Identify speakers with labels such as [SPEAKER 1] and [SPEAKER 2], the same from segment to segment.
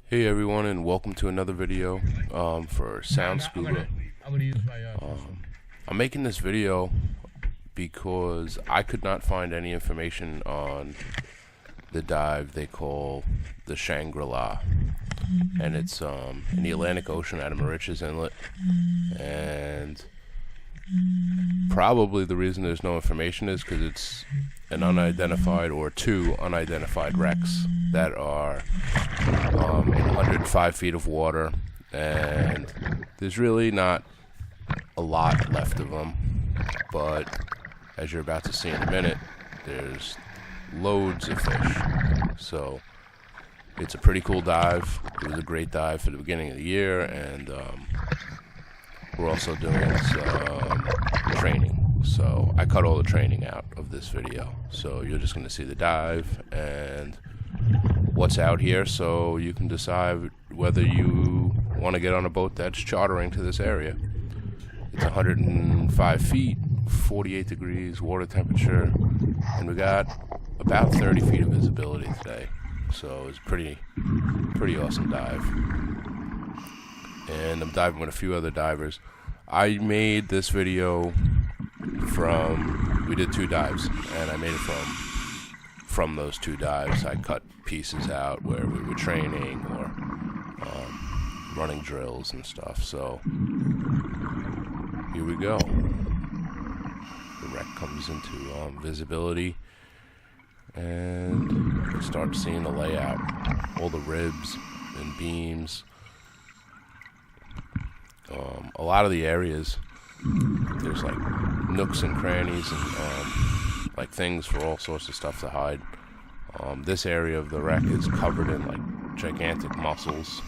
[SPEAKER 1] Hey everyone, and welcome to another video for Sound Scuba. I'm making this video because I could not find any information on the dive they call the Shangri, and it's in the Atlantic Ocean out of Mauritius Inlet, and probably the reason there's no information is because it's an unidentified or two unidentified wrecks that are in 105 feet of water, and there's really not a lot left of them, but as you're about to see in a minute, there's loads of fish. So it's a pretty cool dive. It was a great dive for the beginning of the year, and we're also doing some training. So I cut all the training out of this video, so you're just going to see the dive and what's out here, so you can decide whether you want to get on a boat that's chartering to this area. It's 105 feet, 48 degrees water temperature, and we got about 30 feet of visibility today, so it's pretty awesome dive. And I'm diving with a few other divers. I made this video we did two dives, and I made it from those two dives. I cut pieces out where we were training or running drills and stuff. So here we go. The wreck comes into visibility, and you start seeing the layout, all the ribs and beams. A lot of the areas, there's like nooks and crannies and like things for all sorts of stuff to hide. This area of the wreck is covered in like gigantic mussels,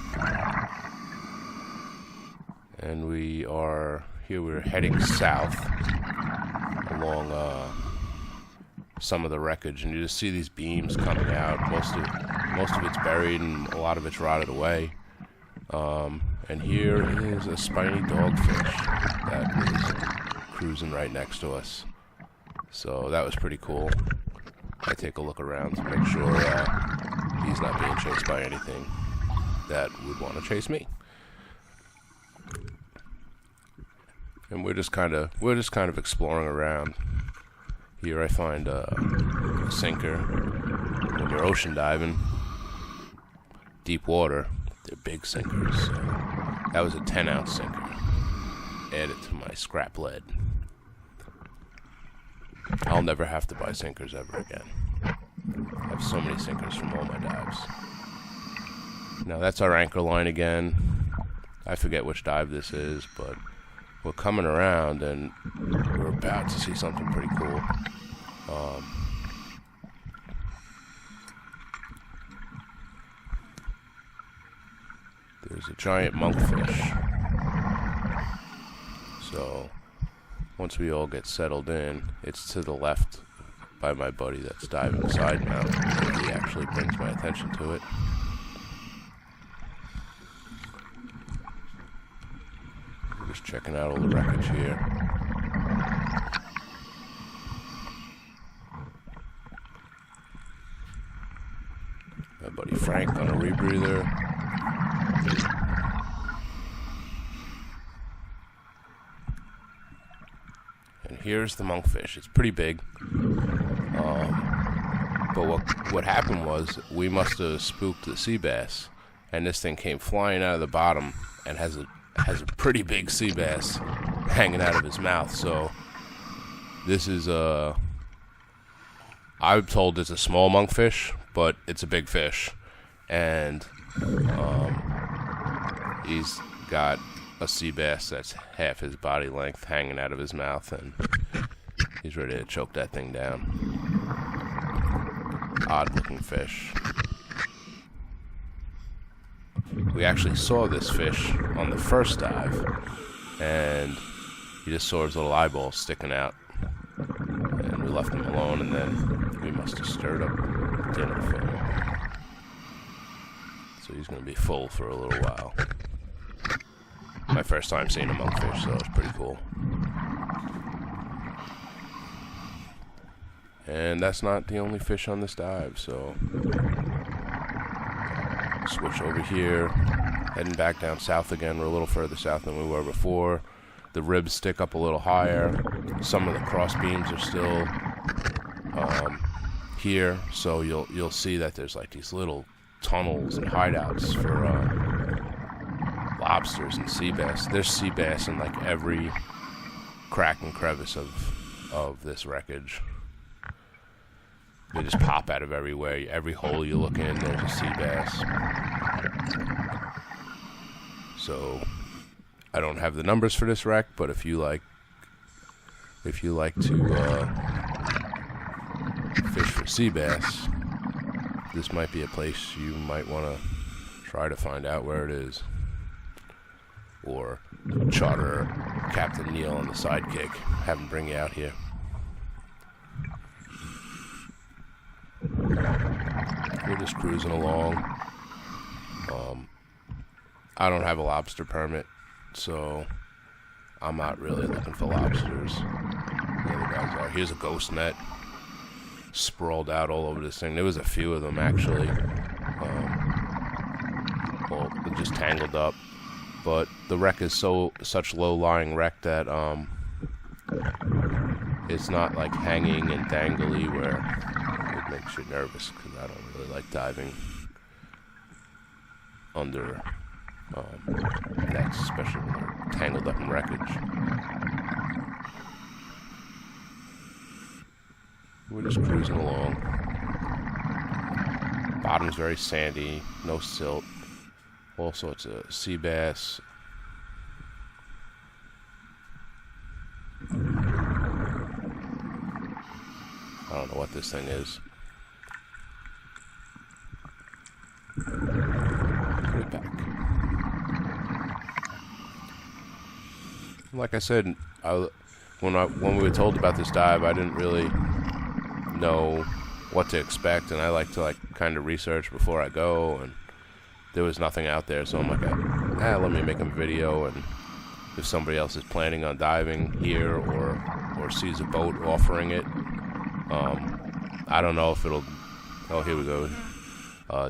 [SPEAKER 1] and we're heading south along some of the wreckage, and you just see these beams coming out. Most of it's buried, and a lot of it's rotted away. And here is a spiny dogfish that is cruising right next to us. So that was pretty cool. I take a look around to make sure he's not being chased by anything that would want to chase me. And we're just kind of exploring around. Here I find a sinker. When you're ocean diving, deep water, they're big sinkers. So that was a 10-ounce sinker. Added to my scrap lead. I'll never have to buy sinkers ever again. I have so many sinkers from all my dives. Now that's our anchor line again. I forget which dive this is, but we're coming around and we're about to see something pretty cool. There's a giant monkfish. So once we all get settled in, it's to the left by my buddy that's diving side mount. He actually brings my attention to it. We're just checking out all the wreckage here. My buddy Frank on a rebreather. And here's the monkfish. It's pretty big. But what happened was we must have spooked the sea bass, and this thing came flying out of the bottom and has a pretty big sea bass hanging out of his mouth. So this is I'm told it's a small monkfish, but it's a big fish, and he's got a sea bass that's half his body length hanging out of his mouth, and he's ready to choke that thing down. Odd looking fish. We actually saw this fish on the first dive, and you just saw his little eyeballs sticking out, and we left him alone, and then we must have stirred up dinner for him. So he's going to be full for a little while. My first time seeing a monkfish, so it's pretty cool. And that's not the only fish on this dive, so Switch over here, heading back down south again. We're a little further south than we were before. The ribs stick up a little higher. Some of the cross beams are still here, so you'll see that there's like these little tunnels and hideouts for lobsters and sea bass. There's sea bass in like every crack and crevice of this wreckage. They just pop out of everywhere. Every hole you look in, there's a sea bass. So I don't have the numbers for this wreck, but if you like to fish for sea bass, this might be a place you might want to try to find out where it is. Or charter Captain Neil on the sidekick, have him bring you out here. We're just cruising along. I don't have a lobster permit, so I'm not really looking for lobsters. The other guys are. Here's a ghost net sprawled out all over this thing. There was a few of them actually. Well, just tangled up. But the wreck is such low-lying wreck that it's not like hanging and dangly where it makes you nervous, because I don't really like diving under nets, especially when they're tangled up in wreckage. We're just cruising along. Bottom's very sandy, no silt. All sorts of sea bass. I don't know what this thing is. Put it back. Like I said, when we were told about this dive, I didn't really know what to expect, and I like to kind of research before I go, and there was nothing out there, so I'm like, let me make a video, and if somebody else is planning on diving here or sees a boat offering it, I don't know if it'll... Oh, here we go.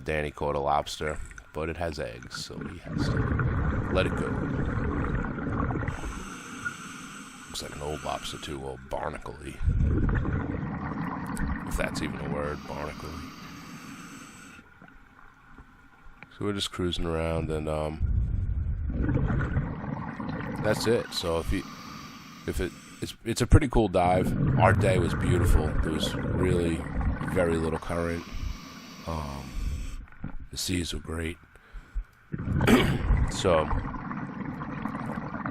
[SPEAKER 1] Danny caught a lobster, but it has eggs, so he has to let it go. Looks like an old lobster too, old barnacle-y. If that's even a word, barnacle-y. So we're just cruising around, and that's it. So it's a pretty cool dive. Our day was beautiful. There was really very little current. The seas were great. So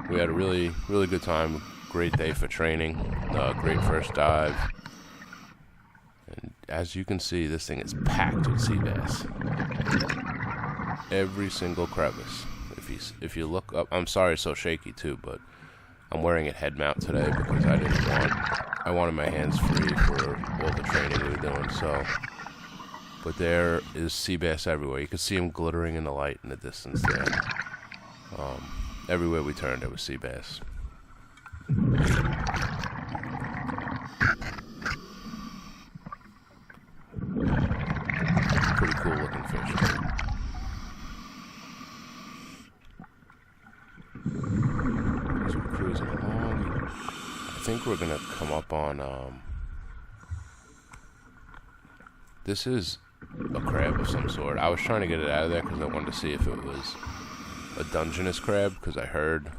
[SPEAKER 1] we had a really, really good time. Great day for training. Great first dive. And as you can see, this thing is packed with sea bass. Every single crevice. If you look up, I'm sorry it's so shaky too, but I'm wearing a head mount today because I wanted my hands free for all the training we were doing. So, but there is sea bass everywhere. You can see them glittering in the light in the distance there. Everywhere we turned, there was sea bass. Pretty cool looking fish. So we're cruising along. I think we're gonna come up on this is a crab of some sort. I was trying to get it out of there because I wanted to see if it was a Dungeness crab, because I heard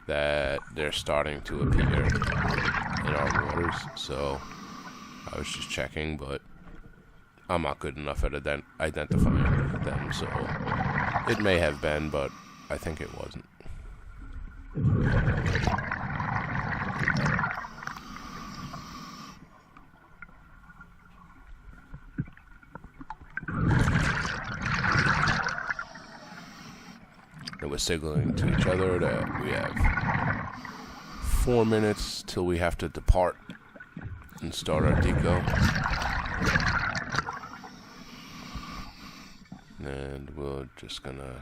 [SPEAKER 1] that they're starting to appear in our waters. So I was just checking, but I'm not good enough at identifying them, so it may have been, but I think it wasn't. And we're signaling to each other that we have 4 minutes till we have to depart and start our deco. And we're just gonna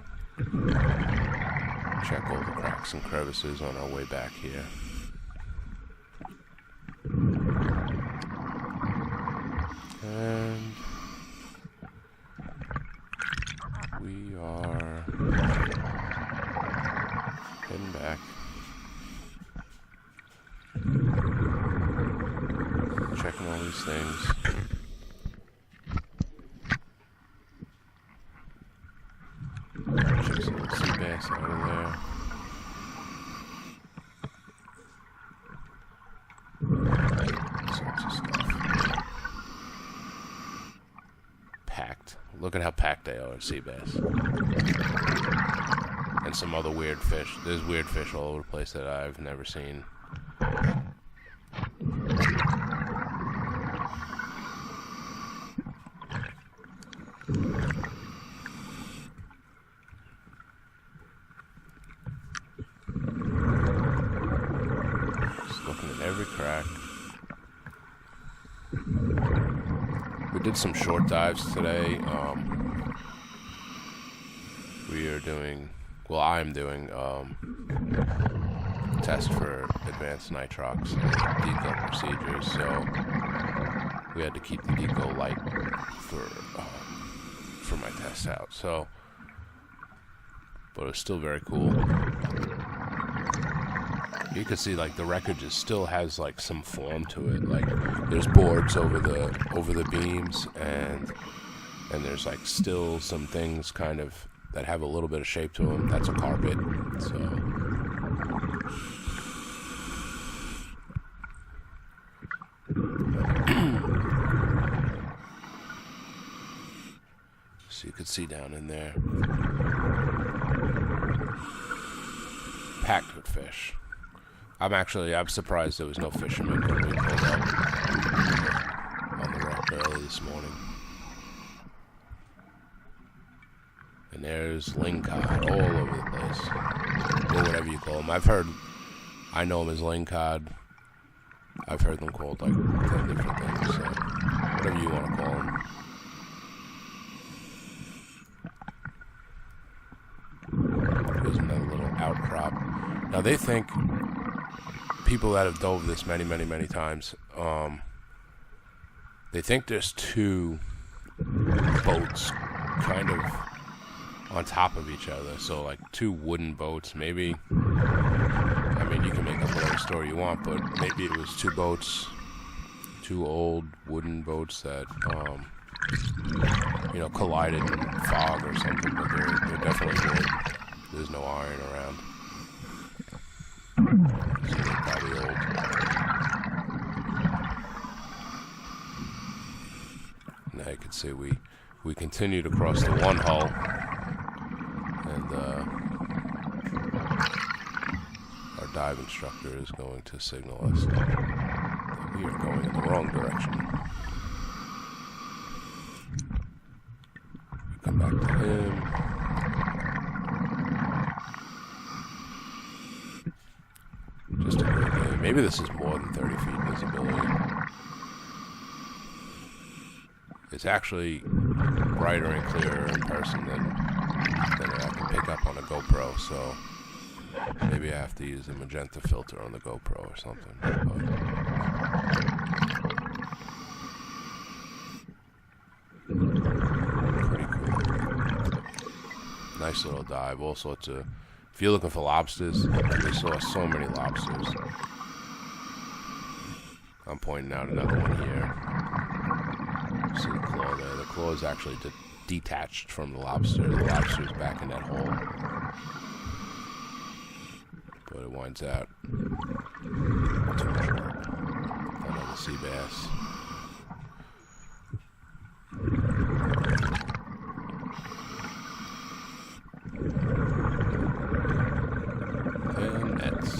[SPEAKER 1] check all the cracks and crevices on our way back here. And packed. Look at how packed they are at sea bass. And some other weird fish. There's weird fish all over the place that I've never seen. Just looking at every crack. We did some short dives today. We are doing, well, I'm doing test for advanced nitrox and deco procedures, so we had to keep the deco light for my test out. So, but it's still very cool. You can see like the wreckage still has like some form to it. Like there's boards over the beams, and there's like still some things kind of that have a little bit of shape to them. That's a carpet. So you could see down in there, packed with fish. I'm surprised there was no fishermen when we pulled up on the rock early this morning. And there's lingcod all over the place, or whatever you call them. I know them as lingcod. I've heard them called like 10 different things, so whatever you want to call them. There's another little outcrop. Now they think, people that have dove this many, many, many times, they think there's two boats kind of on top of each other. So like two wooden boats, maybe. I mean, you can make up whatever story you want, but maybe it was two boats, two old wooden boats that, collided in fog or something, but they're definitely wood. There's no iron around. So they're probably old. Now you can see we continued across the one hull, and our dive instructor is going to signal us that we are going in the wrong direction. We come back to him. Just a great game. Maybe this is more than 30 feet visibility. It's actually brighter and clearer in person than I can pick up on a GoPro, so maybe I have to use a magenta filter on the GoPro or something. Pretty cool. Nice little dive. All sorts of, if you're looking for lobsters, we saw so many lobsters. I'm pointing out another one here. See the claw there. The claw is actually detached from the lobster. The lobster is back in that hole. But it winds out too much work. Another sea bass. And nets.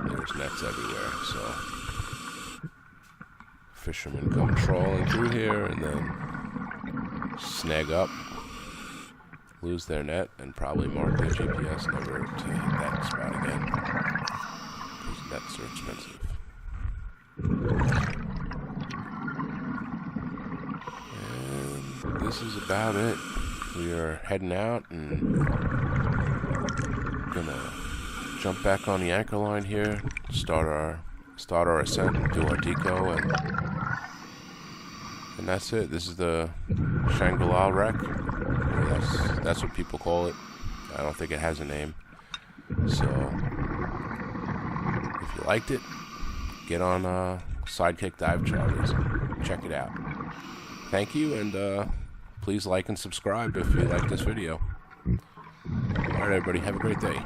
[SPEAKER 1] There's nets everywhere, so fishermen come trawling through here and then snag up, lose their net, and probably mark their GPS never to hit that spot again, because nets are expensive. And this is about it. We are heading out and gonna jump back on the anchor line here, start our ascent and do our deco, and that's it. This is the Shangri wreck. That's what people call it. I don't think it has a name. So if you liked it, get on Sidekick Dive Charters. Check it out. Thank you, and please like and subscribe if you like this video. Alright everybody, have a great day.